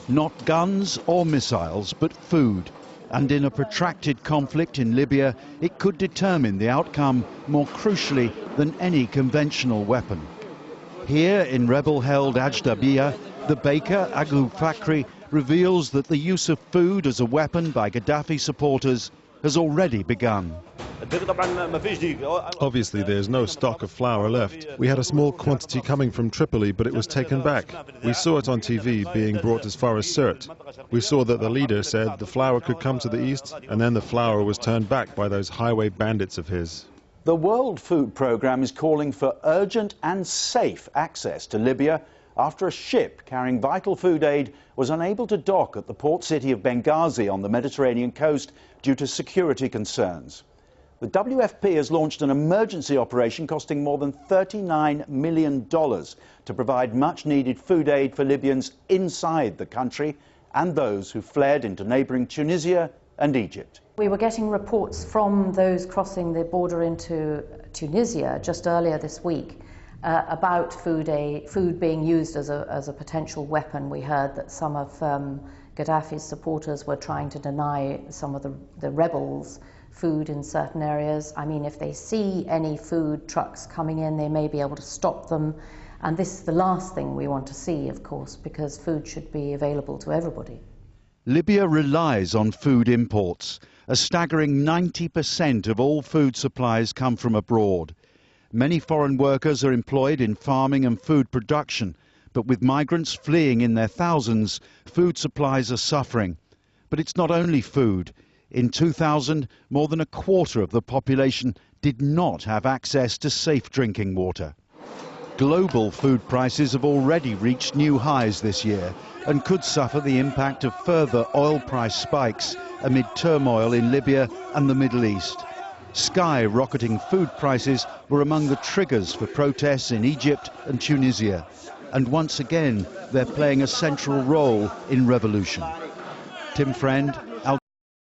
Not guns or missiles, but food. And in a protracted conflict in Libya, it could determine the outcome more crucially than any conventional weapon. Here in rebel-held Ajdabiya, the baker, Agu Fakri, reveals that the use of food as a weapon by Gaddafi supporters has already begun. Obviously, there's no stock of flour left. We had a small quantity coming from Tripoli, but it was taken back. We saw it on TV being brought as far as Sirte. We saw that the leader said the flour could come to the east, and then the flour was turned back by those highway bandits of his. The World Food Programme is calling for urgent and safe access to Libya after a ship carrying vital food aid was unable to dock at the port city of Benghazi on the Mediterranean coast due to security concerns. The WFP has launched an emergency operation costing more than $39 million to provide much-needed food aid for Libyans inside the country and those who fled into neighbouring Tunisia and Egypt. We were getting reports from those crossing the border into Tunisia just earlier this week about food being used as a potential weapon. We heard that some of Gaddafi's supporters were trying to deny some of the rebels food in certain areas. I mean, if they see any food trucks coming in, they may be able to stop them. And this is the last thing we want to see, of course, because food should be available to everybody. Libya relies on food imports. A staggering 90% of all food supplies come from abroad. Many foreign workers are employed in farming and food production, but with migrants fleeing in their thousands, food supplies are suffering. But it's not only food. In 2000, more than a quarter of the population did not have access to safe drinking water. Global food prices have already reached new highs this year and could suffer the impact of further oil price spikes amid turmoil in Libya and the Middle East. Skyrocketing food prices were among the triggers for protests in Egypt and Tunisia. And once again, they're playing a central role in revolution. Tim Friend,